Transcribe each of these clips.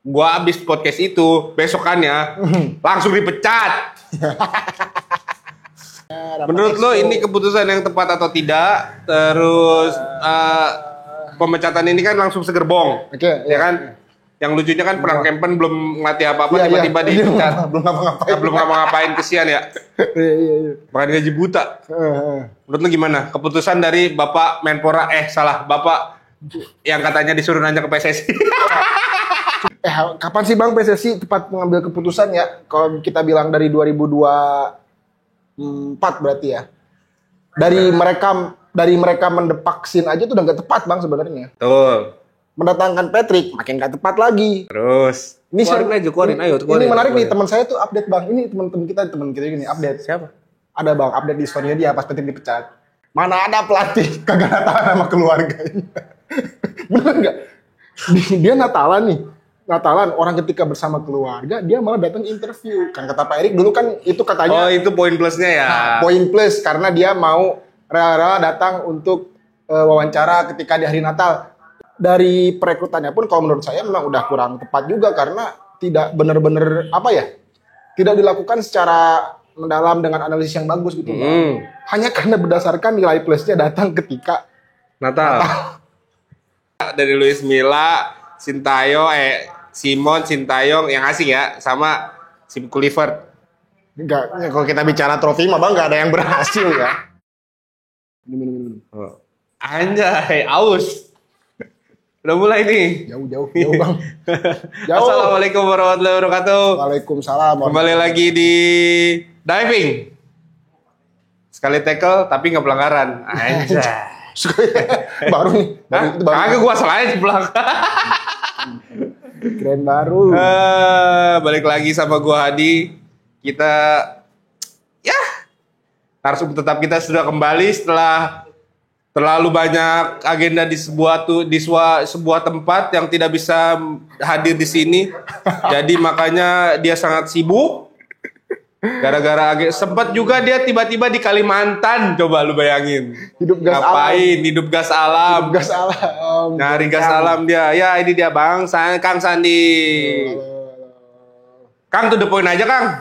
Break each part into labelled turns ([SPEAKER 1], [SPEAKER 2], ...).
[SPEAKER 1] gua abis podcast itu besokannya langsung dipecat. Menurut lo ini keputusan yang tepat atau tidak? Terus pemecatan ini kan langsung segerbong, ya kan? Yang lucunya kan perang Kempen belum ngelatih apa-apa, tiba-tiba dipecat. Belum ngapa-ngapain, kesian ya. Makan gaji buta. Menurut lo gimana? Keputusan dari Bapak Menpora, Bapak yang katanya disuruh nanya ke PSSI.
[SPEAKER 2] Kapan sih Bang PSSI tepat mengambil keputusan ya? Kalau kita bilang dari 2024 berarti ya. Dari mereka mendepak Sin aja tuh udah nggak tepat Bang sebenarnya.
[SPEAKER 1] Betul.
[SPEAKER 2] Mendatangkan Patrick makin nggak tepat lagi.
[SPEAKER 1] Terus keluarin aja.
[SPEAKER 2] Ini menarik nih, teman saya tuh update Bang. Ini teman kita gini update.
[SPEAKER 1] Siapa?
[SPEAKER 2] Ada Bang update di story-nya dia pas Patrick dipecat. Mana ada pelatih kagak Natalan sama keluarganya. Bener nggak? Dia Natalan orang ketika bersama keluarga dia malah datang interview. Kan kata Pak Erik dulu kan itu katanya.
[SPEAKER 1] Oh, itu poin plusnya ya.
[SPEAKER 2] Nah, poin plus karena dia mau rela-rela datang untuk wawancara ketika di hari Natal. Dari perekrutannya pun kalau menurut saya memang udah kurang tepat juga karena tidak benar-benar tidak dilakukan secara mendalam dengan analisis yang bagus gitu. Hanya karena berdasarkan nilai plusnya datang ketika
[SPEAKER 1] Natal. Dari Luis Milla, Simon, Sintayong yang asing ya, sama Sim Kluivert.
[SPEAKER 2] Enggak, ya kalau kita bicara trofi mah Bang nggak ada yang berhasil ya.
[SPEAKER 1] Oh. Anjay, aus. Udah mulai nih.
[SPEAKER 2] Jauh Bang. Jauh.
[SPEAKER 1] Assalamualaikum warahmatullahi wabarakatuh.
[SPEAKER 2] Waalaikumsalam.
[SPEAKER 1] Kembali lagi di diving. Sekali tackle tapi nggak pelanggaran. Anjay.
[SPEAKER 2] Baru nih.
[SPEAKER 1] Kagak gua salahnya di belakang.
[SPEAKER 2] Keren baru.
[SPEAKER 1] Balik lagi sama gua Hadi. Kita narasumber tetap kita sudah kembali setelah terlalu banyak agenda di sebuah tempat yang tidak bisa hadir di sini. Jadi makanya dia sangat sibuk. Gara-gara sempat juga dia tiba-tiba di Kalimantan, coba lu bayangin.
[SPEAKER 2] Hidup gas alam.
[SPEAKER 1] Nyari gas alam dia. Ya ini dia Bang, Kang Sandi. Kang to the point aja Kang.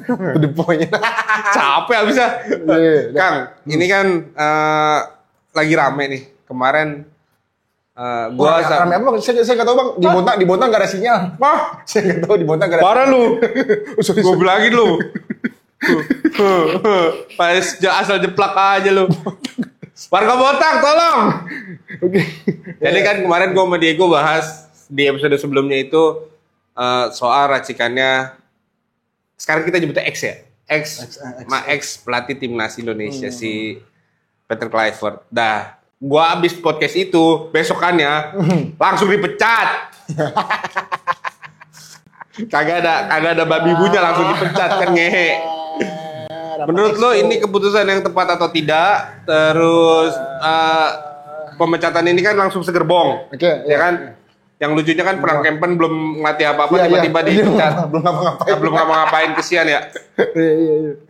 [SPEAKER 2] To the point.
[SPEAKER 1] Capek abisnya. Kang, ini kan lagi rame nih. Kemarin gua
[SPEAKER 2] rame apa Bang? Saya enggak tahu Bang. Di Bontang enggak ada sinyal.
[SPEAKER 1] Wah,
[SPEAKER 2] saya enggak tahu di Bontang enggak ada.
[SPEAKER 1] Parah lu. Gua bilangin lu. Asal jeplak aja lu. Warga Bontang tolong. Oke. Jadi kan kemarin gua sama Diego bahas di episode sebelumnya itu soal racikannya. Sekarang kita nyebutnya X ya. X pelatih timnas Indonesia si Peter Kluivert. Gua abis podcast itu besokannya langsung dipecat. Kagak ada babi bunya langsung dipecat kan ngehe. Menurut lo ini keputusan yang tepat atau tidak? Terus pemecatan ini kan langsung segerbong, ya kan? Yang lucunya kan perang Kempen belum ngelatih apa-apa, tiba-tiba dipecat. Belum ngapa-ngapain, kesian ya.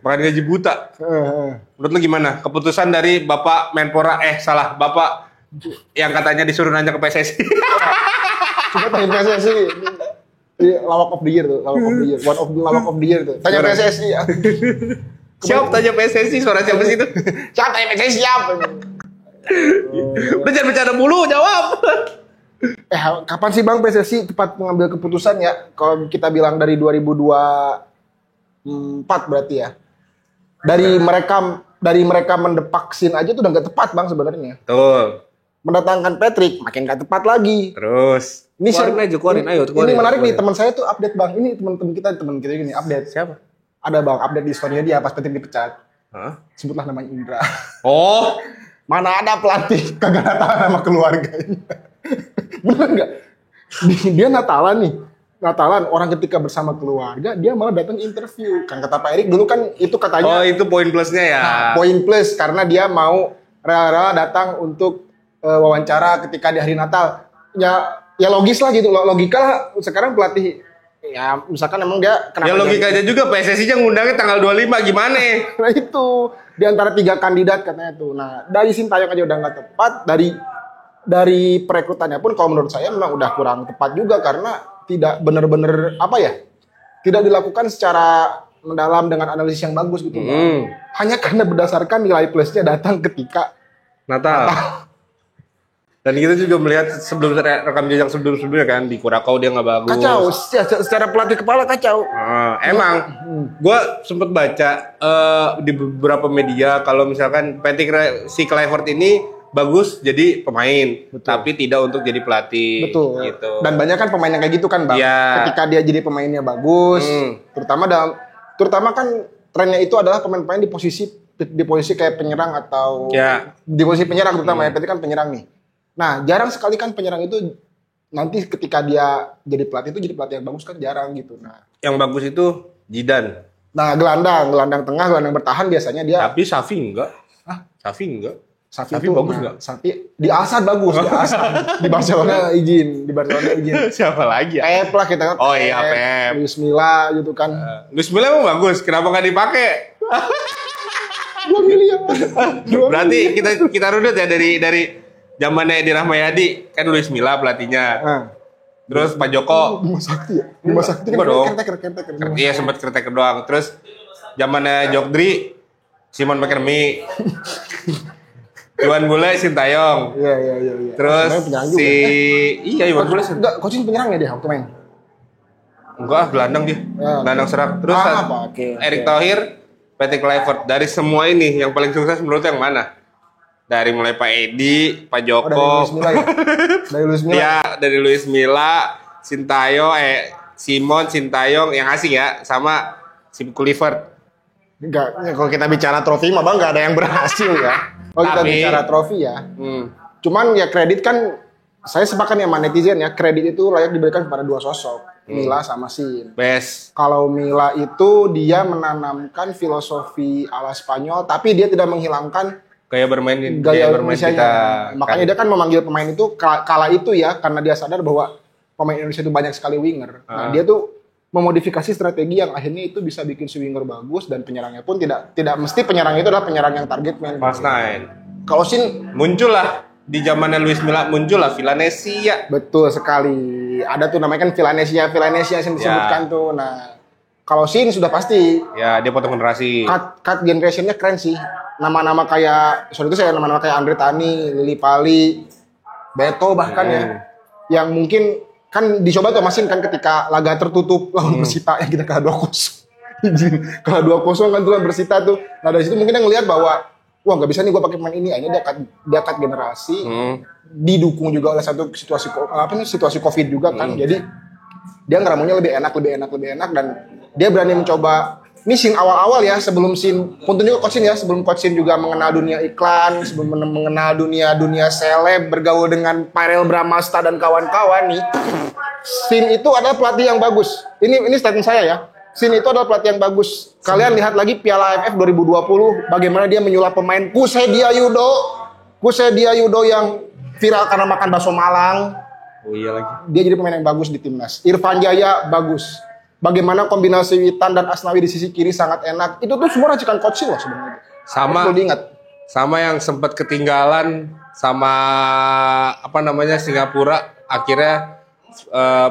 [SPEAKER 1] Makan gaji buta. Menurut lo gimana? Keputusan dari Bapak Menpora, Bapak yang katanya disuruh nanya ke PSSI.
[SPEAKER 2] Coba tanya PSSI. Lawak of the year tuh, one of the lawak of the year tuh. Tanya PSSI ya.
[SPEAKER 1] Siap tanya PSSI, suara siapa sih itu?
[SPEAKER 2] Siap tanya PSSI siap.
[SPEAKER 1] Udah jangan bercanda mulu, jawab.
[SPEAKER 2] Kapan sih Bang PSSI tepat mengambil keputusan ya? Kalau kita bilang dari 2024 berarti ya. Dari mereka mendepak Sin aja tuh udah nggak tepat Bang sebenarnya.
[SPEAKER 1] Betul.
[SPEAKER 2] Mendatangkan Patrick makin nggak tepat lagi.
[SPEAKER 1] Terus. Keluarin aja.
[SPEAKER 2] Ini menarik nih, teman saya tuh update Bang. Ini teman kita gini update.
[SPEAKER 1] Siapa?
[SPEAKER 2] Ada Bang update di story-nya dia pas Patrick dipecat. Sebutlah namanya Indra.
[SPEAKER 1] Oh.
[SPEAKER 2] Mana ada pelatih kagak Natalan sama keluarganya. Bener nggak? Dia Natalan orang ketika bersama keluarga dia malah datang interview. Kan kata Pak Erik dulu kan itu katanya.
[SPEAKER 1] Oh, itu poin plusnya ya.
[SPEAKER 2] Nah, poin plus karena dia mau rela-rela datang untuk wawancara ketika di hari Natal. Ya logis lah gitu, logika lah. Sekarang pelatih ya misalkan emang dia
[SPEAKER 1] ya logikanya juga PSSI-nya ngundangnya tanggal 25 gimana?
[SPEAKER 2] Nah itu di antara 3 kandidat katanya tuh. Nah dari Sintayong aja udah nggak tepat, dari perekrutannya pun kalau menurut saya memang udah kurang tepat juga karena tidak benar-benar apa ya? Tidak dilakukan secara mendalam dengan analisis yang bagus gitu. Hanya karena berdasarkan nilai plusnya datang ketika
[SPEAKER 1] Natal. Dan kita juga melihat sebelum rekam jejak sebelumnya kan di Curacao dia nggak bagus.
[SPEAKER 2] kacau. Secara pelatih kepala kacau.
[SPEAKER 1] Emang, gue sempet baca di beberapa media kalau misalkan si Kluivert ini bagus jadi pemain, tapi tidak untuk jadi pelatih.
[SPEAKER 2] Betul.
[SPEAKER 1] Gitu.
[SPEAKER 2] Dan banyak kan pemain yang kayak gitu kan, Bang.
[SPEAKER 1] Iya.
[SPEAKER 2] Ketika dia jadi pemainnya bagus, terutama kan trennya itu adalah pemain-pemain di posisi kayak penyerang atau di posisi penyerang terutama ya, berarti kan penyerang nih. Nah, jarang sekali kan penyerang itu nanti ketika dia jadi pelatih itu jadi pelatih yang bagus kan jarang gitu. Nah,
[SPEAKER 1] yang bagus itu Zidane.
[SPEAKER 2] Nah, gelandang tengah, gelandang bertahan biasanya dia.
[SPEAKER 1] Tapi Xavi enggak. Xavi enggak.
[SPEAKER 2] Xavi
[SPEAKER 1] itu
[SPEAKER 2] bagus nggak? Xavi di Al-Sadd bagus, di Al-Sadd. Di Barcelona izin.
[SPEAKER 1] Siapa lagi ya?
[SPEAKER 2] Pep lah kita kan.
[SPEAKER 1] Oh iya, Pep.
[SPEAKER 2] Luis Milla gitu kan.
[SPEAKER 1] Luis Milla emang bagus, kenapa nggak dipakai?
[SPEAKER 2] 2 miliar.
[SPEAKER 1] Berarti kita runut ya dari zamannya Edi Rahmayadi kan Luis Milla pelatihnya. Terus Pak Joko.
[SPEAKER 2] Bima Sakti ya? Bima Sakti kan caretaker.
[SPEAKER 1] Iya sempat caretaker doang. Terus zamannya Jokdri, Simon McKermy. Iwan Bule, Sintayong.
[SPEAKER 2] Iya.
[SPEAKER 1] Terus Iwan Bule.
[SPEAKER 2] Enggak, coaching penyerang ya dia waktu main.
[SPEAKER 1] Enggak, gelandang dia. Gelandang serang. Terus Erick Thohir, Patrick Kluivert. Dari semua ini yang paling sukses menurut yang mana? Dari mulai Pak Edi, Pak Joko.
[SPEAKER 2] Dari Luis Milla.
[SPEAKER 1] Ya, dari Luis Milla, Simon, Sintayong yang asing ya, sama si Kluivert.
[SPEAKER 2] Enggak, kalau kita bicara trofi mah Bang enggak ada yang berhasil ya. Kalau kita bicara trofi ya. Cuman ya kredit kan saya sepakat ya sama netizen ya, kredit itu layak diberikan kepada dua sosok, Milla sama Sin.
[SPEAKER 1] Best.
[SPEAKER 2] Kalau Milla itu dia menanamkan filosofi ala Spanyol tapi dia tidak menghilangkan
[SPEAKER 1] gaya bermain kita.
[SPEAKER 2] Makanya dia kan memanggil pemain itu kala itu ya karena dia sadar bahwa pemain Indonesia itu banyak sekali winger. Nah, dia tuh memodifikasi strategi yang akhirnya itu bisa bikin si winger bagus dan penyerangnya pun tidak mesti penyerang itu adalah penyerang yang target man.
[SPEAKER 1] Pas nine.
[SPEAKER 2] Kalau Sin
[SPEAKER 1] muncul lah di zamannya Luis Milla muncul lah Villanesia.
[SPEAKER 2] Betul sekali. Ada tuh namanya kan Villanesia yang disebutkan tuh. Nah, kalau Sin sudah pasti.
[SPEAKER 1] Ya, dia potong generasi.
[SPEAKER 2] Cut generationnya keren sih. Nama-nama kayak nama-nama kayak Andre Tani, Lili Pali, Beto bahkan ya. Yang mungkin kan dicoba tuh Masin kan ketika laga tertutup lawan Persita yang kita kalah 2-0. Kalah 2-0 kan tuh lawan Persita tuh. Nah dari situ mungkin dia ngelihat bahwa wah nggak bisa nih gue pakai pemain ini. Akhirnya dia cut generasi. Didukung juga oleh satu situasi Covid juga kan. Jadi dia ngeramunya lebih enak dan dia berani mencoba. Ini Sin awal-awal ya sebelum Sin punten juga Coach Sin ya sebelum Coach Sin juga mengenal dunia iklan, sebelum mengenal dunia seleb, bergaul dengan Parel Bramasta dan kawan-kawan nih. Sin itu adalah pelatih yang bagus. Ini statement saya ya. Sin itu adalah pelatih yang bagus. Kalian lihat lagi Piala AFF 2020 bagaimana dia menyulap pemain Kussedia Yudo yang viral karena makan bakso Malang.
[SPEAKER 1] Oh iya lagi.
[SPEAKER 2] Dia jadi pemain yang bagus di timnas. Irfan Jaya bagus. Bagaimana kombinasi Witan dan Asnawi di sisi kiri sangat enak. Itu tuh semua racikan Coach Sin loh sebenarnya.
[SPEAKER 1] Sama yang sempat ketinggalan sama Singapura akhirnya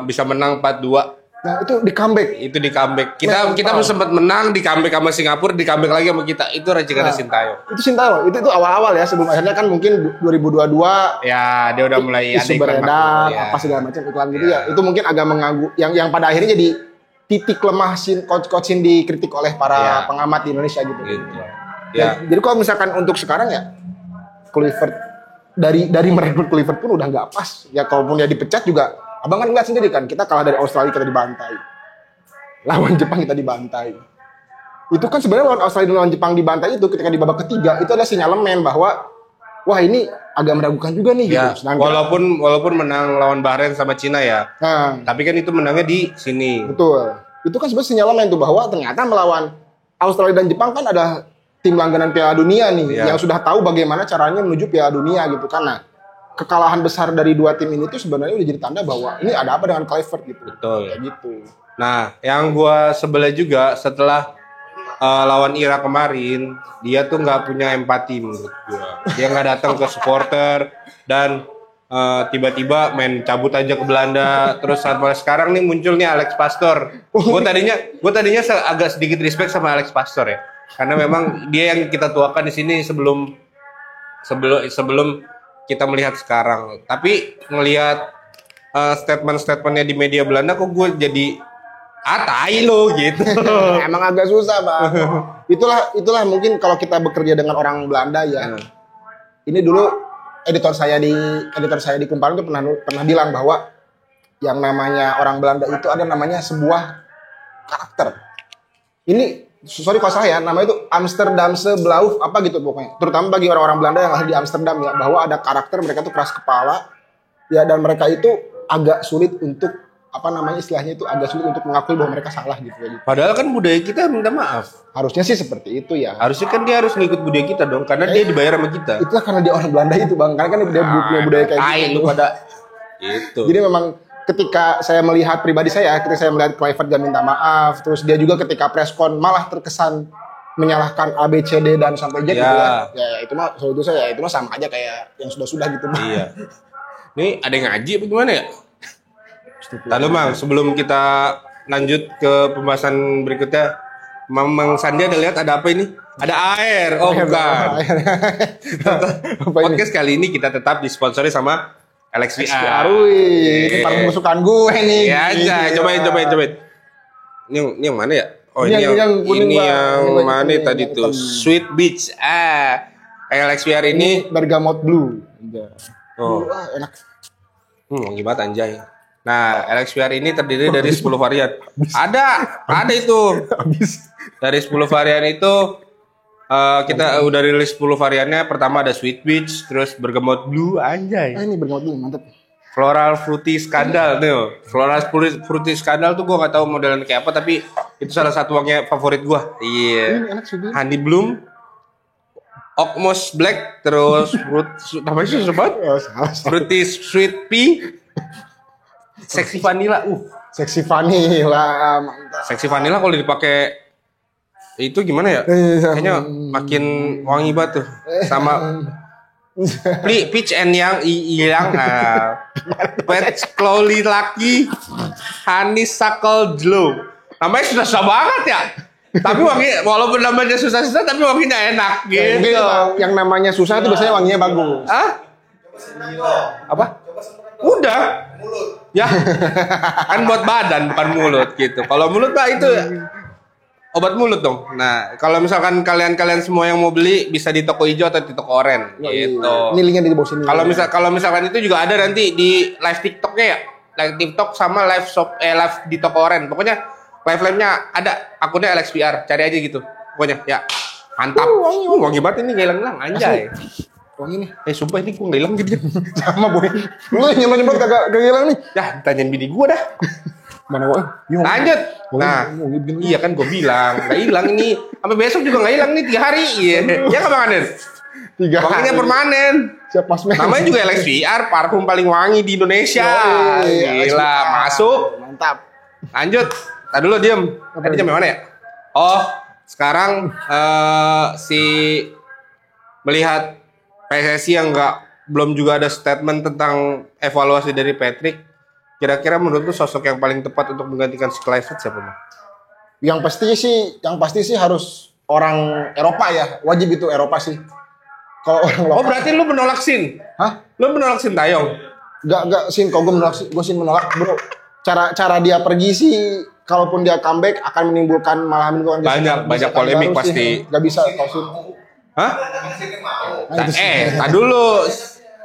[SPEAKER 1] bisa menang 4-2.
[SPEAKER 2] Nah, itu di comeback.
[SPEAKER 1] Kita sempat menang di comeback sama Singapura, di comeback lagi sama kita. Itu racikan Sintayong.
[SPEAKER 2] Itu Sintayong. Itu awal-awal ya sebelum akhirnya kan mungkin 2022
[SPEAKER 1] ya dia udah mulai
[SPEAKER 2] ada beredar apa segala macam iklan gitu ya. Itu mungkin agak mengganggu yang pada akhirnya jadi titik lemah Coach Sin dikritik oleh para pengamat di Indonesia gitu.
[SPEAKER 1] Ya.
[SPEAKER 2] Jadi kalau misalkan untuk sekarang ya Kluivert dari merekrut Kluivert pun udah nggak pas. Ya kalaupun dia dipecat juga, abang kan ngeliat sendiri kan kita kalah dari Australia kita dibantai, lawan Jepang kita dibantai. Itu kan sebenarnya lawan Australia dan lawan Jepang dibantai itu ketika di babak ketiga itu ada sinyalemen bahwa wah ini agak meragukan juga nih
[SPEAKER 1] ya,
[SPEAKER 2] gitu.
[SPEAKER 1] Walaupun menang lawan Bahrain sama Cina ya. Tapi kan itu menangnya di sini.
[SPEAKER 2] Betul. Itu kan sebenarnya sinyalemen tuh bahwa ternyata melawan Australia dan Jepang kan ada tim langganan Piala Dunia nih yang sudah tahu bagaimana caranya menuju Piala Dunia gitu kan. Nah, kekalahan besar dari dua tim ini tuh sebenarnya udah jadi tanda bahwa ini ada apa dengan Kluivert gitu.
[SPEAKER 1] Betul.
[SPEAKER 2] Kayak gitu.
[SPEAKER 1] Nah, yang gua sebelah juga setelah lawan Irak kemarin, dia tuh nggak punya empati menurut gua. Dia nggak datang ke supporter dan tiba-tiba main cabut aja ke Belanda. Terus sampai sekarang nih muncul nih Alex Pastor. Gue tadinya agak sedikit respect sama Alex Pastor ya, karena memang dia yang kita tuakan di sini sebelum kita melihat sekarang. Tapi ngelihat statement-statementnya di media Belanda, kok gue jadi tai lo gitu.
[SPEAKER 2] Emang agak susah, Bang. Itulah mungkin kalau kita bekerja dengan orang Belanda ya. Ini dulu editor saya di Kumparan itu pernah bilang bahwa yang namanya orang Belanda itu ada namanya sebuah karakter. Ini sorry kalau salah ya, namanya itu Amsterdamse Blauw apa gitu pokoknya. Terutama bagi orang-orang Belanda yang lahir di Amsterdam ya, bahwa ada karakter mereka tuh keras kepala ya, dan mereka itu agak sulit untuk istilahnya itu agak sulit untuk mengakui bahwa mereka salah gitu.
[SPEAKER 1] Padahal kan budaya kita minta maaf.
[SPEAKER 2] Harusnya sih seperti itu ya.
[SPEAKER 1] Harusnya kan dia harus ngikut budaya kita dong, karena dia dibayar sama kita.
[SPEAKER 2] Itulah karena dia orang Belanda itu, Bang. Karena kan dia punya budaya kayak gitu.
[SPEAKER 1] Pada itu.
[SPEAKER 2] Jadi memang ketika saya melihat Kluivert gak minta maaf, terus dia juga ketika preskon malah terkesan menyalahkan A, B, C, D dan sampai Z gitu ya. Ya itu mah sama aja kayak yang sudah-sudah gitu, Bang.
[SPEAKER 1] Iya. Nih ada yang ngaji apa gimana ya? Lalu Bang, sebelum kita lanjut ke pembahasan berikutnya, Mang Sandi ada lihat ada apa ini? Ada air. Oh bukan. Podcast kali ini kita tetap disponsori sama LXVR.
[SPEAKER 2] Ini parfum kesukaan gue nih.
[SPEAKER 1] Iya aja, cobain. Ini yang mana ya? Oh ini yang mana tadi tuh? Sweet Beach. LXVR ini
[SPEAKER 2] bergamot blue.
[SPEAKER 1] Oh,
[SPEAKER 2] enak.
[SPEAKER 1] Wangi banget anjay. Nah, LXVR ini terdiri dari 10 varian. Ada itu. Dari 10 varian itu kita udah rilis 10 variannya. Pertama ada Sweet Beach, terus bergamot blue anjay.
[SPEAKER 2] Ini bergamot blue, mantap.
[SPEAKER 1] Floral Fruity Scandal tuh. Floral Fruity Scandal tuh gua enggak tahu modelnya kayak apa, tapi itu salah satu wangi favorit gua. Iya. Honey Bloom, Oakmoss Black, terus namanya susah banget. Fruity Sweet Pea, Sexy Vanilla.
[SPEAKER 2] Sexy Vanilla, mantap.
[SPEAKER 1] Sexy Vanilla kalau dipakai itu gimana ya? Kayaknya makin wangi banget tuh. Sama Peach and yang Pet Clowly Lucky, Honeysuckle Glow. Namanya susah banget ya. Tapi wangi, walaupun namanya susah-susah, tapi wanginya enak gitu.
[SPEAKER 2] Yang namanya susah itu biasanya wanginya bagus. Apa?
[SPEAKER 1] Udah. Ya. Kan buat badan bukan mulut gitu. Kalau mulut Pak itu obat mulut dong. Nah, kalau misalkan kalian semua yang mau beli bisa di toko hijau atau di toko oranye gitu.
[SPEAKER 2] Ini linknya di bawah sini.
[SPEAKER 1] Kalau misalkan itu juga ada nanti di live TikToknya ya. Live TikTok sama live di toko oranye. Pokoknya live-nya ada akunnya LXVR. Cari aja gitu. Pokoknya ya. Mantap. Wangi banget ini, enggak hilang anjay.
[SPEAKER 2] Wangi nih.
[SPEAKER 1] Sumpah ini gue nggak hilang gitu.
[SPEAKER 2] Sama boy. Lu nyemprot kagak hilang nih.
[SPEAKER 1] Ya, tanyain bini gue dah.
[SPEAKER 2] Mana boy?
[SPEAKER 1] Lanjut. Nah, iya kan gue bilang nggak hilang ini. Sampai besok juga nggak hilang nih 3 hari. Iya. Ya kan Bang Aden?
[SPEAKER 2] 3 hari.
[SPEAKER 1] Wanginya permanen.
[SPEAKER 2] Siap Mas Men.
[SPEAKER 1] Namanya juga LXVR, parfum paling wangi di Indonesia. Gila, masuk.
[SPEAKER 2] Mantap.
[SPEAKER 1] Lanjut. Tadi dulu diem. Tadi sampai mana ya? Oh, sekarang si melihat PSSI yang belum juga ada statement tentang evaluasi dari Patrick. Kira-kira menurut lu sosok yang paling tepat untuk menggantikan si Kluivert siapa, Bang?
[SPEAKER 2] Yang pasti sih harus orang Eropa ya. Wajib itu Eropa sih. Kalau orang lokal.
[SPEAKER 1] Oh, berarti lu menolak Sin?
[SPEAKER 2] Hah?
[SPEAKER 1] Lu menolak Sintayong?
[SPEAKER 2] Enggak Sin, kalau gue menolak, Bro. Cara dia pergi sih, kalaupun dia comeback akan menimbulkan
[SPEAKER 1] banyak polemik pasti.
[SPEAKER 2] Gak bisa kalau Sin.
[SPEAKER 1] Hah? Tak dulu.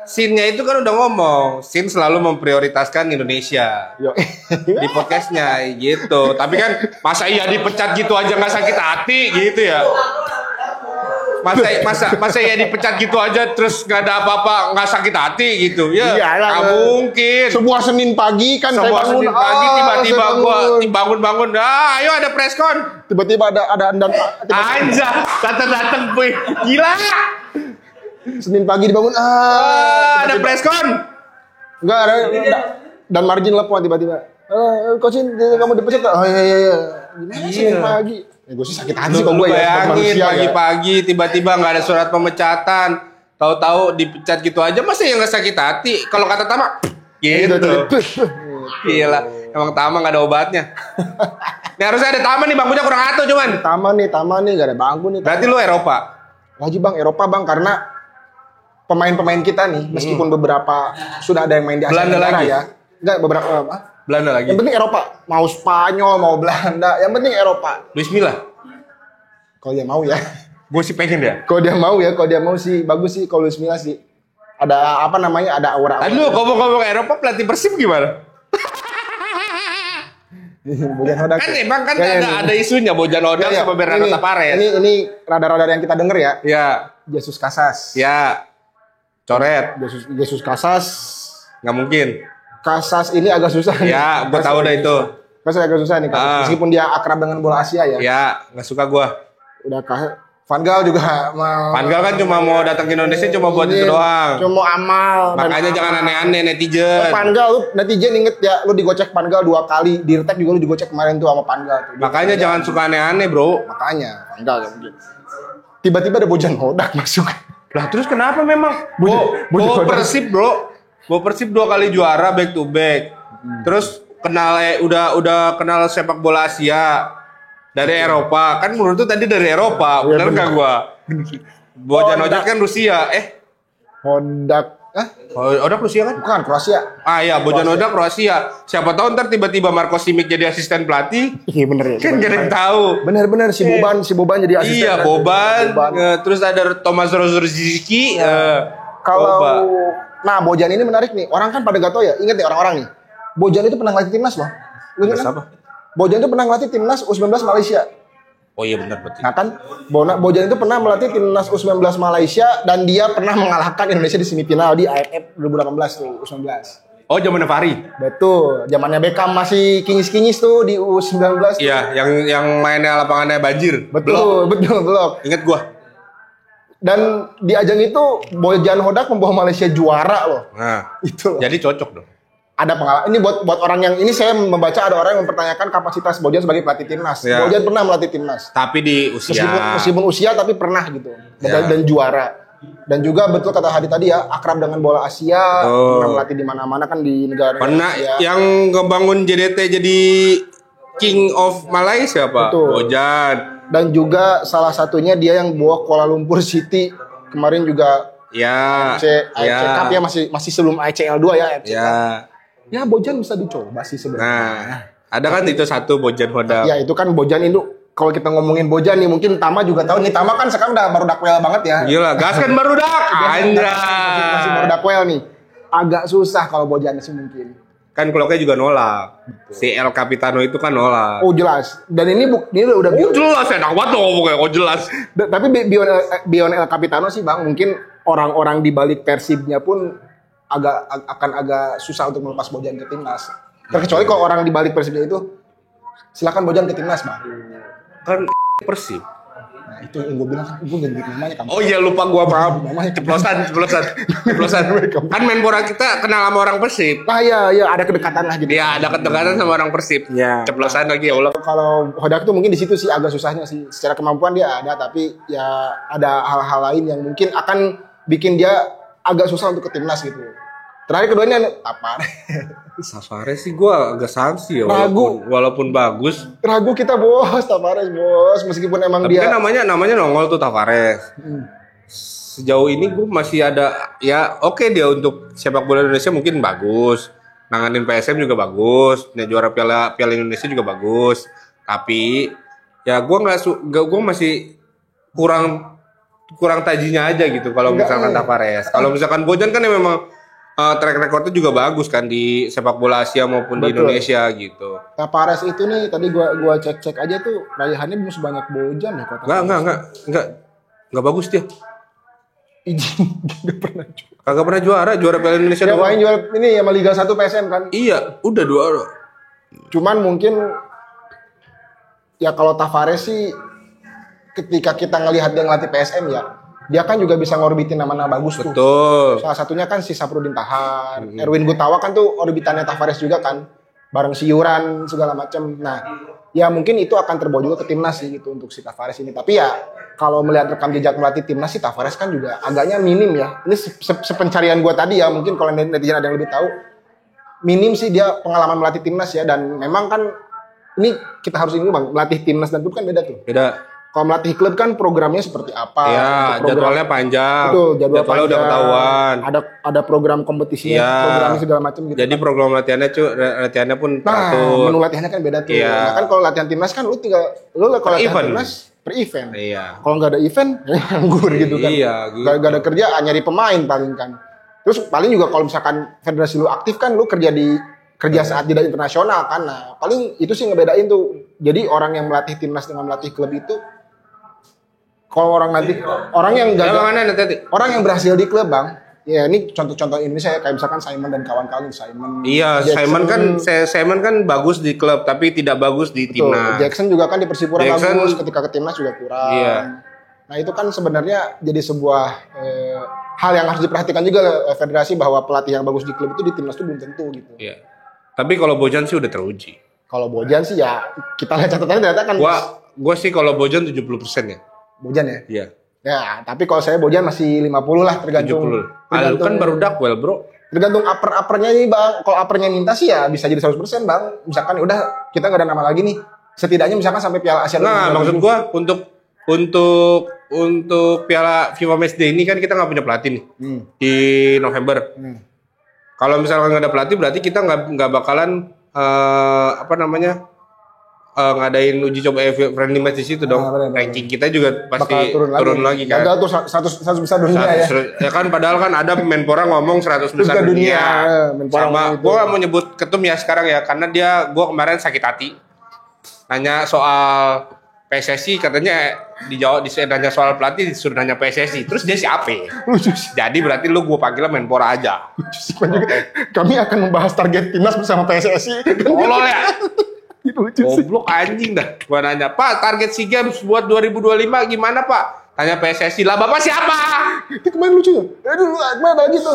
[SPEAKER 1] Sin-nya itu kan udah ngomong, Sin selalu memprioritaskan Indonesia di podcastnya gitu. Tapi kan masa iya dipecat gitu aja nggak sakit hati gitu ya? Masa iya dipecat gitu aja terus nggak ada apa-apa nggak sakit hati gitu ya? Nggak mungkin.
[SPEAKER 2] Sebuah Senin pagi kan
[SPEAKER 1] sebuah Senin pagi tiba-tiba gua bangun, ayo ada preskon.
[SPEAKER 2] Tiba-tiba ada
[SPEAKER 1] Anja datang boy, gila.
[SPEAKER 2] Senin pagi dibangun
[SPEAKER 1] ada preskon.
[SPEAKER 2] Enggak ada dan margin telepon tiba-tiba. Coachin kamu dipecat. Oh iya. Senin pagi. Gue sih sakit hati sih kalau gue
[SPEAKER 1] ya. Bayangin pagi-pagi tiba-tiba nggak ada surat pemecatan. Tahu-tahu dipecat gitu aja masa ya nggak sakit hati. Kalau kata Tama, gitu. Gila, emang Tama nggak ada obatnya. Nih harusnya ada Tama nih, bangkunya kurang atuh cuman.
[SPEAKER 2] Tama nih, gak ada bangku nih.
[SPEAKER 1] Berarti lu Eropa.
[SPEAKER 2] Wajib bang, Eropa bang, karena pemain-pemain kita nih, meskipun beberapa sudah ada yang main di Asia
[SPEAKER 1] Belanda
[SPEAKER 2] Tenggara
[SPEAKER 1] lagi?
[SPEAKER 2] ya. Enggak, beberapa
[SPEAKER 1] Belanda lagi.
[SPEAKER 2] Yang penting Eropa, mau Spanyol, mau Belanda, yang penting Eropa.
[SPEAKER 1] Luis Milla.
[SPEAKER 2] Kalau dia mau ya.
[SPEAKER 1] Gue sih pengen ya.
[SPEAKER 2] Kalau dia mau sih bagus sih kalau Luis Milla sih. Ada apa namanya? Ada aura.
[SPEAKER 1] Aduh, ngomong-ngomong Eropa, pelatih Persib gimana?
[SPEAKER 2] Bojan Hodak.
[SPEAKER 1] Kan emang kan
[SPEAKER 2] Ya,
[SPEAKER 1] ada isunya Bojan Hodak sama Bernardo Tavares.
[SPEAKER 2] Ini radar-radar yang kita denger ya.
[SPEAKER 1] Ya,
[SPEAKER 2] Jesus Casas.
[SPEAKER 1] ya. Coret.
[SPEAKER 2] Jesus Casas.
[SPEAKER 1] Nggak mungkin.
[SPEAKER 2] Casas ini agak susah.
[SPEAKER 1] Ya, gue tahu dah itu.
[SPEAKER 2] Casas agak susah nih. Meskipun dia akrab dengan bola Asia ya.
[SPEAKER 1] Ya, nggak suka gue.
[SPEAKER 2] Udah Van Gaal juga
[SPEAKER 1] Van Gaal kan cuma mau datang ke Indonesia cuma buat itu doang.
[SPEAKER 2] Cuma amal.
[SPEAKER 1] Makanya jangan aneh-aneh netizen.
[SPEAKER 2] Van Gaal, lu netizen inget ya, lu digocek Van Gaal 2 kali, di retake juga lu digocek kemarin tuh sama Van Gaal tuh.
[SPEAKER 1] Makanya jangan suka aneh-aneh, bro.
[SPEAKER 2] Makanya Van Gaal gak mungkin. Tiba-tiba ada Bojan Hodak masuk.
[SPEAKER 1] Lah terus kenapa memang?
[SPEAKER 2] Bojan
[SPEAKER 1] Bawa
[SPEAKER 2] Hodak.
[SPEAKER 1] Persib, bro. Bawa Persib 2 kali juara back to back. Terus kenal udah kenal sepak bola Asia. Dari Eropa, kan menurut tuh tadi dari Eropa, bener nggak gua? Bojan Hodak kan Rusia,
[SPEAKER 2] Hodak,
[SPEAKER 1] Hodak Rusia kan?
[SPEAKER 2] bukan Kroasia.
[SPEAKER 1] Ah iya, Bojan Hodak Kroasia. Siapa tahu ntar tiba-tiba Marko Simic jadi asisten pelatih,
[SPEAKER 2] Iya bener ya.
[SPEAKER 1] kan gak ada yang tahu.
[SPEAKER 2] Bener si Boban jadi asisten.
[SPEAKER 1] Iya, Boban. Terus ada Thomas Rozorczycki.
[SPEAKER 2] Kalau Bojan ini menarik nih. Orang kan pada gak tahu ya. Ingat nih orang-orang nih. Bojan itu pernah ngelatih timnas loh. Lu ingat kan?
[SPEAKER 1] Apa?
[SPEAKER 2] Bojan itu pernah ngelatih timnas U19 Malaysia.
[SPEAKER 1] Oh iya benar berarti.
[SPEAKER 2] Nah kan, Bojan itu pernah melatih timnas U19 Malaysia dan dia pernah mengalahkan Indonesia di semifinal di AFF 2018 tuh U19.
[SPEAKER 1] Oh zamannya Fahri.
[SPEAKER 2] Betul, zamannya Beckham masih kinyis-kinyis tuh di U19.
[SPEAKER 1] Iya, yang mainnya lapangannya banjir.
[SPEAKER 2] Betul, blok.
[SPEAKER 1] Ingat gua.
[SPEAKER 2] Dan di ajang itu Bojan Hodak membawa Malaysia juara loh.
[SPEAKER 1] Nah,
[SPEAKER 2] Itu loh.
[SPEAKER 1] jadi cocok dong.
[SPEAKER 2] Ada pengalaman. Ini buat orang yang ini saya membaca ada orang yang mempertanyakan kapasitas Bojan sebagai pelatih timnas.
[SPEAKER 1] Ya.
[SPEAKER 2] Bojan pernah melatih timnas.
[SPEAKER 1] Tapi di usia.
[SPEAKER 2] Meskipun usia tapi pernah gitu.
[SPEAKER 1] Ya.
[SPEAKER 2] Dan juara. Dan juga betul kata Hadi tadi ya, akrab dengan bola Asia, pernah melatih di mana-mana kan di negara
[SPEAKER 1] Pernah
[SPEAKER 2] Asia.
[SPEAKER 1] yang ngebangun JDT jadi King of Malaysia Pak.
[SPEAKER 2] Betul.
[SPEAKER 1] Bojan.
[SPEAKER 2] Dan juga salah satunya dia yang bawa Kuala Lumpur City kemarin juga
[SPEAKER 1] Ya.
[SPEAKER 2] AFC Cup ya masih sebelum ICL 2 ya AFC Cup.
[SPEAKER 1] Ya.
[SPEAKER 2] Ya Bojan bisa dicoba sih sebenarnya.
[SPEAKER 1] Nah, ada kan itu satu Bojan Hodak.
[SPEAKER 2] Ya itu kan Bojan itu kalau kita ngomongin Bojan nih mungkin Tama juga tahu nih Tama kan sekarang udah baru dakwel banget ya.
[SPEAKER 1] Gila, gas kan baru dak.
[SPEAKER 2] Masih baru dakwel nih. Agak susah kalau Bojan sih mungkin.
[SPEAKER 1] Kan klubnya juga nolak. Si El Capitano itu kan nolak.
[SPEAKER 2] Oh jelas. Dan ini udah
[SPEAKER 1] Oh jelas, enak banget dong ngomongnya. Oh jelas.
[SPEAKER 2] Tapi Bion El Capitano sih Bang, mungkin orang-orang di balik Persibnya pun akan agak susah untuk melepas Bojan ke timnas. Terkecuali kalau orang di balik Persibnya itu silakan Bojan ke timnas, Bang.
[SPEAKER 1] Kan Persib.
[SPEAKER 2] Nah, itu yang gue bilang kan gue nyebut namanya kan.
[SPEAKER 1] Oh iya lupa gua maaf.
[SPEAKER 2] Namanya
[SPEAKER 1] Ceplosan. Kan Menpora kita kenal sama orang Persib.
[SPEAKER 2] Ah iya ada kedekatan lah gitu.
[SPEAKER 1] Dia ada kedekatan sama orang Persib.
[SPEAKER 2] Iya.
[SPEAKER 1] Ceplosan lagi ya Allah.
[SPEAKER 2] Kalau Hodak tuh mungkin di situ sih agak susahnya sih. Secara kemampuan dia ada, tapi ya ada hal-hal lain yang mungkin akan bikin dia agak susah untuk ke timnas gitu. Terakhir keduanya Tavares.
[SPEAKER 1] Tavares sih gua agak sanksi ya
[SPEAKER 2] Ragu.
[SPEAKER 1] walaupun bagus.
[SPEAKER 2] Ragu kita bos, Tavares bos, meskipun emang
[SPEAKER 1] Tapi
[SPEAKER 2] dia
[SPEAKER 1] kan namanya nongol tuh Tavares. Sejauh ini gue masih ada ya oke dia untuk sepak bola Indonesia mungkin bagus. Nanganin PSM juga bagus. Nah, juara Piala Indonesia juga bagus. Tapi ya gue masih kurang tajinya aja gitu kalau misalkan Tavares. Kalau misalkan Bojan kan ya memang track recordnya juga bagus kan di sepak bola Asia maupun di
[SPEAKER 2] Betul.
[SPEAKER 1] Indonesia gitu.
[SPEAKER 2] Pares itu nih tadi gua cek aja tuh raihannya belum sebanyak Bojan ya kata.
[SPEAKER 1] Enggak bagus dia.
[SPEAKER 2] Izin enggak pernah juara.
[SPEAKER 1] Kagak pernah juara Piala Indonesia
[SPEAKER 2] Dia
[SPEAKER 1] doang.
[SPEAKER 2] main juara ini sama Liga 1 PSM kan.
[SPEAKER 1] Iya, udah 2.
[SPEAKER 2] Cuman mungkin ya kalau Tavares sih ketika kita ngelihat dia ngelatih PSM ya, dia kan juga bisa ngorbitin nama-nama bagus tuh.
[SPEAKER 1] Betul.
[SPEAKER 2] Salah satunya kan si Saprudin Tahan, Erwin Gutawa kan tuh orbitannya Tavares juga kan. bareng siuran segala macam. Nah, ya mungkin itu akan terbawa juga ke timnas sih gitu untuk si Tavares ini. Tapi ya kalau melihat rekam jejak melatih timnas si Tavares kan juga agaknya minim ya. Ini sepencarian gue tadi ya, mungkin kalau netizen ada yang lebih tahu, minim sih dia pengalaman melatih timnas ya. Dan memang kan ini kita harus ini bang, melatih timnas dan klub kan beda tuh.
[SPEAKER 1] Beda.
[SPEAKER 2] Kalau melatih klub kan programnya seperti apa?
[SPEAKER 1] Iya, jadwalnya panjang.
[SPEAKER 2] Betul, jadwalnya panjang.
[SPEAKER 1] udah ketahuan.
[SPEAKER 2] Ada program kompetisinya, programnya segala macam gitu.
[SPEAKER 1] Jadi program latihannya pun
[SPEAKER 2] teratur. Menu latihannya kan beda tuh.
[SPEAKER 1] Iya.
[SPEAKER 2] Nah, kan kalau latihan timnas kan lu kalau latihan timnas per event.
[SPEAKER 1] Iya.
[SPEAKER 2] Kalau nggak ada event, nganggur gitu kan.
[SPEAKER 1] Iya, gitu.
[SPEAKER 2] Gak ada kerja, nyari pemain paling kan. Terus paling juga kalau misalkan federasi lu aktif kan, lu kerja saat tidak internasional kan. Nah, paling itu sih ngebedain tuh. Jadi orang yang melatih timnas dengan melatih klub itu, kalau orang yang gagal, orang yang berhasil di klub bang, ya ini contoh-contoh Indonesia ya, kayak misalkan Simon dan kawan-kawan.
[SPEAKER 1] Iya, Simon kan bagus di klub tapi tidak bagus di timnas.
[SPEAKER 2] Jackson juga kan di Persipura bagus, ketika ke timnas juga kurang.
[SPEAKER 1] Iya.
[SPEAKER 2] Nah itu kan sebenarnya jadi sebuah hal yang harus diperhatikan juga federasi, bahwa pelatih yang bagus di klub itu di timnas itu belum tentu gitu.
[SPEAKER 1] Iya. Tapi kalau Bojan sih udah teruji.
[SPEAKER 2] Kalau Bojan sih ya kita lihat catatannya ternyata kan.
[SPEAKER 1] Gua sih kalau Bojan 70% ya.
[SPEAKER 2] Bojan ya?
[SPEAKER 1] Iya.
[SPEAKER 2] Ya, tapi kalau saya Bojan masih 50 lah tergantung.
[SPEAKER 1] 70. Kan baru Dakwel, Bro.
[SPEAKER 2] Tergantung uppernya nih, Bang. Kalau uppernya minta sih ya bisa jadi 100%, Bang. Misalkan udah kita nggak ada nama lagi nih. Setidaknya misalkan sampai Piala Asia.
[SPEAKER 1] Nah, maksud gua untuk Piala FIFA Matchday ini kan kita nggak punya pelatih nih di November. Kalau misalkan nggak ada pelatih berarti kita nggak bakalan ngadain uji coba friendly match di situ dong. Ranking kita juga pasti turun lagi kan.
[SPEAKER 2] Gagal tuh 100 besar dunia ya.
[SPEAKER 1] Ya kan padahal kan ada Menpora ngomong 100 besar dunia. Sama gua mau nyebut ketum ya sekarang ya, karena gua kemarin sakit hati. Nanya soal PSSI, katanya nanya soal pelatih disuruh nanya PSSI. Terus dia siapa? Jadi berarti gua panggil Menpora aja.
[SPEAKER 2] Kami akan membahas target timnas bersama PSSI.
[SPEAKER 1] Tolol ya. Goblok anjing dah. Gua nanya, "Pak, target SEA Games buat 2025 gimana, Pak?" Tanya PSSI. Lah, Bapak siapa?
[SPEAKER 2] Itu kemarin lucu ya? Aduh, gimana gitu.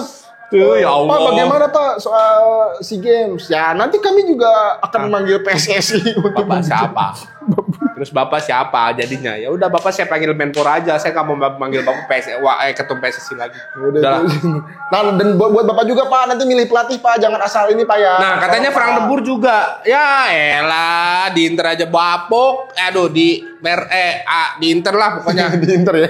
[SPEAKER 1] Ya Allah.
[SPEAKER 2] Pak, bagaimana Pak soal SEA Games? Ya, nanti kami juga akan memanggil PSSI untuk
[SPEAKER 1] Bapak siapa? Terus Bapak siapa jadinya? Ya udah, Bapak saya panggil Menpora aja. Saya nggak mau manggil Bapak ketum PSSI lagi. Udah.
[SPEAKER 2] Nah, dan buat Bapak juga Pak, nanti milih pelatih Pak, jangan asal ini Pak ya.
[SPEAKER 1] Nah, katanya Frank de Boer juga. Ya elah, di Inter aja bapok. Aduh, di Inter lah pokoknya.
[SPEAKER 2] Di Inter ya.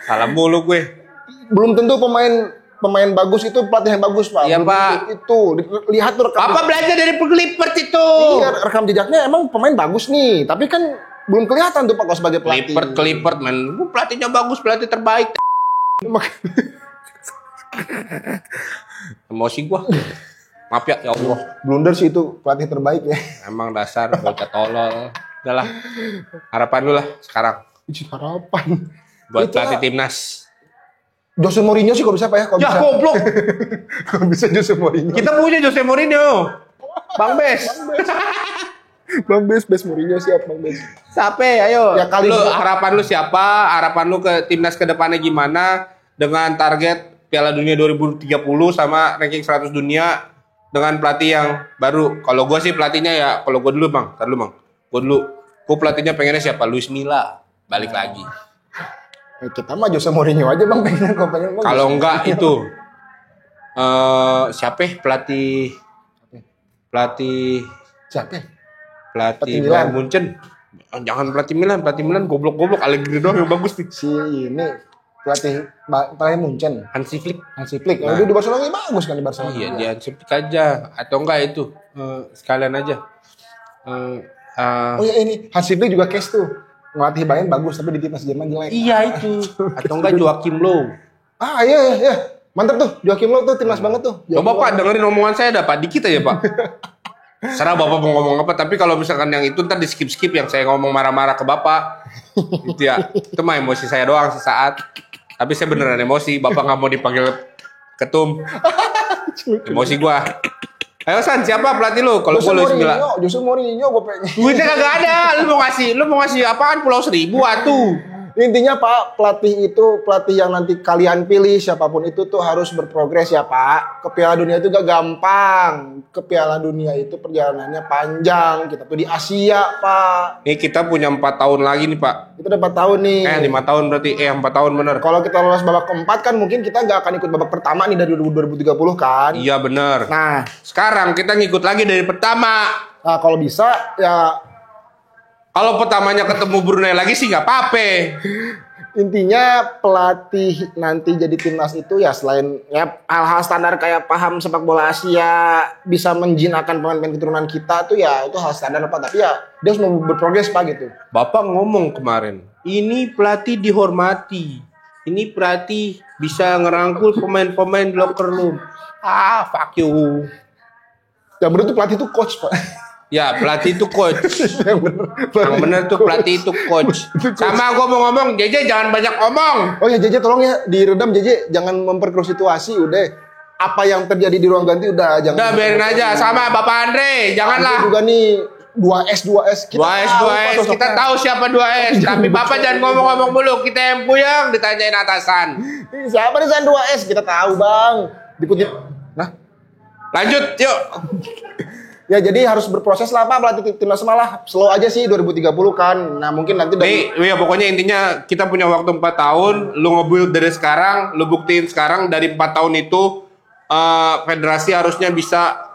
[SPEAKER 1] Salah mulu gue.
[SPEAKER 2] Belum tentu pemain bagus itu pelatih yang bagus Pak.
[SPEAKER 1] Iya Pak.
[SPEAKER 2] Itu lihat tuh rekam.
[SPEAKER 1] Apa belajar dari Clippers itu?
[SPEAKER 2] Iya, rekam jejaknya emang pemain bagus nih, tapi kan belum kelihatan tuh Pak kalau sebagai pelatih.
[SPEAKER 1] Clippers man, pelatihnya bagus, pelatih terbaik. Emosi gua. Maaf ya Allah.
[SPEAKER 2] Blunder sih itu pelatih terbaik ya.
[SPEAKER 1] Emang dasar bocah tolol. Udahlah. Harapan lu lah sekarang.
[SPEAKER 2] Harapan.
[SPEAKER 1] Buat pelatih timnas.
[SPEAKER 2] Jose Mourinho sih kalau bisa Pak ya.
[SPEAKER 1] Ya goblok.
[SPEAKER 2] Kalau bisa Jose Mourinho.
[SPEAKER 1] Kita punya Jose Mourinho. Bang Bes.
[SPEAKER 2] Bang Bes Mourinho siap Bang Bes.
[SPEAKER 1] Siapa ayo.
[SPEAKER 2] Ya kali
[SPEAKER 1] harapan lu siapa? Harapan lu ke timnas ke depannya gimana? Dengan target Piala Dunia 2030 sama ranking 100 dunia dengan pelatih yang baru. Kalau gue sih pelatihnya ya, kalau gue dulu Bang. Gue pelatihnya pengennya siapa? Luis Milla. Balik lagi.
[SPEAKER 2] Kita mah Jose Mourinho aja Bang pengen.
[SPEAKER 1] Kalau enggak itu siapa pelatih
[SPEAKER 2] siapa?
[SPEAKER 1] Pelatih Bayern Munchen. Jangan pelatih Milan goblok Allegri doang yang bagus nih.
[SPEAKER 2] Si ini pelatih Munchen.
[SPEAKER 1] Hansi Flick.
[SPEAKER 2] Nah, dia di Barcelona bagus kan di Barcelona.
[SPEAKER 1] Iya, dia Hansi Flick aja atau enggak itu sekalian aja.
[SPEAKER 2] Oh ya ini Hansi Flick juga case tuh. Ngelatih Bayern bagus tapi di timnas Jerman jelek.
[SPEAKER 1] Iya itu. Atau enggak Joachim Low.
[SPEAKER 2] Iya. Mantap tuh Joachim Low tuh timnas banget tuh.
[SPEAKER 1] Coba Pak dengerin omongan saya ada Pak dikit aja Pak. Serah Bapak mau ngomong apa, tapi kalau misalkan yang itu ntar di skip yang saya ngomong marah-marah ke Bapak. Gitu ya. Itu mah emosi saya doang sesaat. Tapi saya beneran emosi, Bapak nggak mau dipanggil ketum. Emosi gua. Ayo San, siapa pelatih lu? Kalau gua Luis Milla.
[SPEAKER 2] Jose Mourinho gua pengen.
[SPEAKER 1] Duitnya kagak ada. Lu mau ngasih apaan? Pulau Seribu atuh.
[SPEAKER 2] Intinya Pak, pelatih yang nanti kalian pilih siapapun itu tuh harus berprogres ya Pak. Ke Piala Dunia itu gak gampang. Ke Piala Dunia itu perjalanannya panjang. Kita tuh di Asia Pak.
[SPEAKER 1] Nih kita punya 4 tahun lagi nih Pak.
[SPEAKER 2] Kita udah 4 tahun nih.
[SPEAKER 1] 5 tahun berarti, 4 tahun bener.
[SPEAKER 2] Kalau kita lolos babak keempat kan mungkin kita gak akan ikut babak pertama nih dari 2030 kan.
[SPEAKER 1] Iya bener.
[SPEAKER 2] Nah,
[SPEAKER 1] Sekarang kita ngikut lagi dari pertama.
[SPEAKER 2] nah kalau bisa ya
[SPEAKER 1] Kalau pertamanya ketemu Brunei lagi sih nggak apa-apa.
[SPEAKER 2] intinya pelatih nanti jadi timnas itu ya selain ya hal-hal standar kayak paham sepak bola Asia, bisa menjinakkan pemain-pemain keturunan kita tuh ya itu hal standar Pak, tapi ya dia harus mau berprogres Pak gitu.
[SPEAKER 1] Bapak ngomong kemarin, ini pelatih dihormati. Ini pelatih bisa ngerangkul pemain-pemain di locker room. Fuck you.
[SPEAKER 2] Yang bener tuh pelatih itu coach Pak.
[SPEAKER 1] Ya, pelatih itu coach. Yang bener tuh pelatih itu coach. Sama gue mau ngomong, JJ jangan banyak ngomong.
[SPEAKER 2] Oh ya JJ tolong ya diredam JJ, jangan memperkeruh situasi udah. Apa yang terjadi di ruang ganti udah jangan.
[SPEAKER 1] Udah biarin aja sama Bapak Andre, janganlah.
[SPEAKER 2] Andre juga nih 2S.
[SPEAKER 1] Kita tahu siapa 2S. Tapi Bapak jangan ngomong-ngomong mulu. Kita yang puyeng ditanyain atasan.
[SPEAKER 2] Siapa nih San 2S? Kita tahu Bang. Dikutip. Nah,
[SPEAKER 1] lanjut, yuk.
[SPEAKER 2] ya jadi harus berproses lah Pak, pelatih timnas malah slow aja sih 2030 kan. Nah mungkin nanti
[SPEAKER 1] ya pokoknya intinya kita punya waktu 4 tahun. Lu nge-build dari sekarang, lu buktiin sekarang dari 4 tahun itu federasi harusnya bisa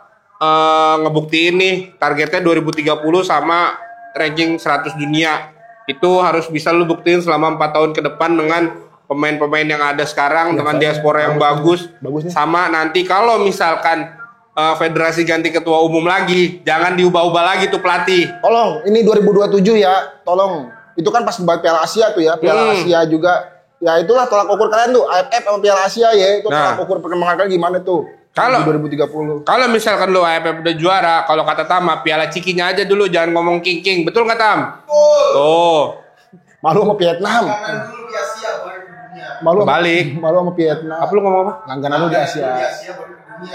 [SPEAKER 1] ngebuktiin nih targetnya 2030 sama ranking 100 dunia. Itu harus bisa lu buktiin selama 4 tahun ke depan dengan pemain-pemain yang ada sekarang ya, dengan diaspora yang bagus. Sama nanti kalau misalkan federasi ganti ketua umum lagi, jangan diubah-ubah lagi tuh pelatih.
[SPEAKER 2] Tolong, ini 2027 ya, tolong. Itu kan pas buat Piala Asia tuh ya, Piala Asia juga. Ya itulah tolak ukur kalian tuh, AFF sama Piala Asia ya, itu tolak ukur perkembangan kalian gimana tuh.
[SPEAKER 1] Kalau
[SPEAKER 2] 2030.
[SPEAKER 1] Kalau misalkan lu AFF udah juara, kalau kata Tama, Piala Cikinya aja dulu, jangan ngomong king. Betul nggak Tam? Tuh.
[SPEAKER 2] Malu sama Vietnam.
[SPEAKER 1] Balik.
[SPEAKER 2] Malu sama Vietnam.
[SPEAKER 1] Apa lu ngomong apa?
[SPEAKER 2] Langganan lu di Asia.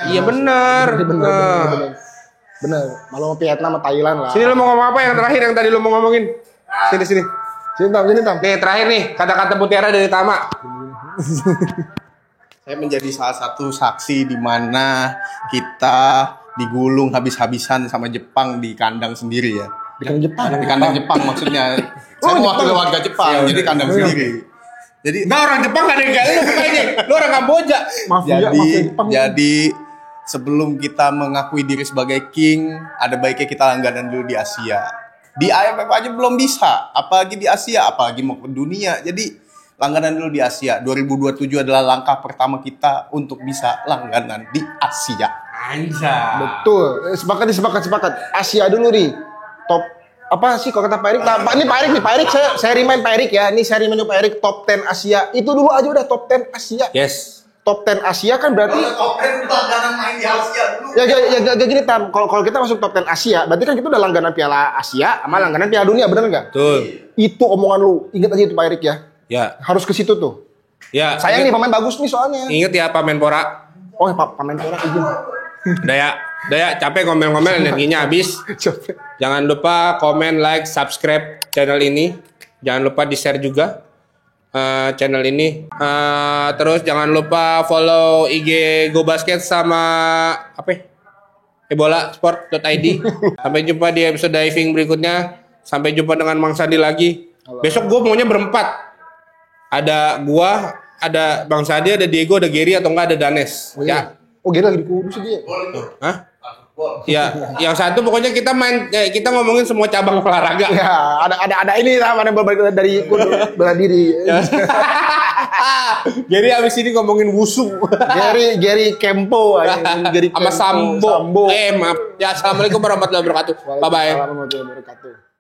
[SPEAKER 1] Iya benar.
[SPEAKER 2] Bener. Malu sama Vietnam sama Thailand lah.
[SPEAKER 1] Sini lu mau ngomong apa yang terakhir yang tadi lu mau ngomongin? Sini.
[SPEAKER 2] Sini Tam.
[SPEAKER 1] Nih terakhir nih kata-kata mutiara dari Tama.
[SPEAKER 3] Saya menjadi salah satu saksi di mana kita digulung habis-habisan sama Jepang di kandang sendiri ya.
[SPEAKER 2] Di
[SPEAKER 3] kandang Jepang maksudnya. Saya mewakili warga Jepang, jadi kandang sendiri. Jadi
[SPEAKER 1] orang Jepang gak ada yang lu kayaknya. Lu orang Kamboja.
[SPEAKER 3] Jadi sebelum kita mengakui diri sebagai king, ada baiknya kita langganan dulu di Asia. Di AFF aja belum bisa, apalagi di Asia, apalagi mau ke dunia. Jadi langganan dulu di Asia. 2027 adalah langkah pertama kita untuk bisa langganan di Asia.
[SPEAKER 1] Anjay.
[SPEAKER 2] Betul. Sepakat. Asia dulu nih. Top apa sih kalau kata Pak Erik? Ini Pak Erik saya remind Pak Erik ya. Ini saya remind Pak Erik top 10 Asia. Itu dulu aja udah top 10 Asia.
[SPEAKER 1] Yes.
[SPEAKER 2] Top 10 Asia kan berarti
[SPEAKER 3] Top 10 langganan main di Asia dulu.
[SPEAKER 2] Ya gini Tam. Kalau kita masuk top 10 Asia, berarti kan kita udah langganan Piala Asia sama langganan Piala Dunia, benar enggak?
[SPEAKER 1] Betul.
[SPEAKER 2] Itu omongan lu. Ingat aja itu Pak Erik ya.
[SPEAKER 1] Ya.
[SPEAKER 2] Harus ke situ tuh.
[SPEAKER 1] Ya.
[SPEAKER 2] Sayang nih pemain bagus nih soalnya.
[SPEAKER 1] Ingat ya Pak Menpora.
[SPEAKER 2] Oh, Pak Menpora izin.
[SPEAKER 1] Daya capek ngomel-ngomel energinya habis. Jangan lupa komen, like, subscribe channel ini. Jangan lupa di-share juga channel ini. Terus jangan lupa follow IG Go Basket sama ebolasport.id. Sampai jumpa di episode diving berikutnya. Sampai jumpa dengan Mang Sandi lagi. Besok gue maunya berempat. Ada gua, ada Bang Sandi, ada Diego, ada Gary atau enggak ada Danes.
[SPEAKER 2] Oh, iya. Oh, Gary lagi di Kudus dia.
[SPEAKER 1] Hah? Ya, yang satu pokoknya kita ngomongin semua cabang olahraga.
[SPEAKER 2] Ya, ada ini lah mana dari bela diri.
[SPEAKER 1] Gary abis ini ngomongin wushu.
[SPEAKER 2] Gary Kempo,
[SPEAKER 1] Gary sama Sambo. Maaf. Ya, assalamualaikum warahmatullahi wabarakatuh. Bye bye.
[SPEAKER 2] Warahmatullahi wabarakatuh.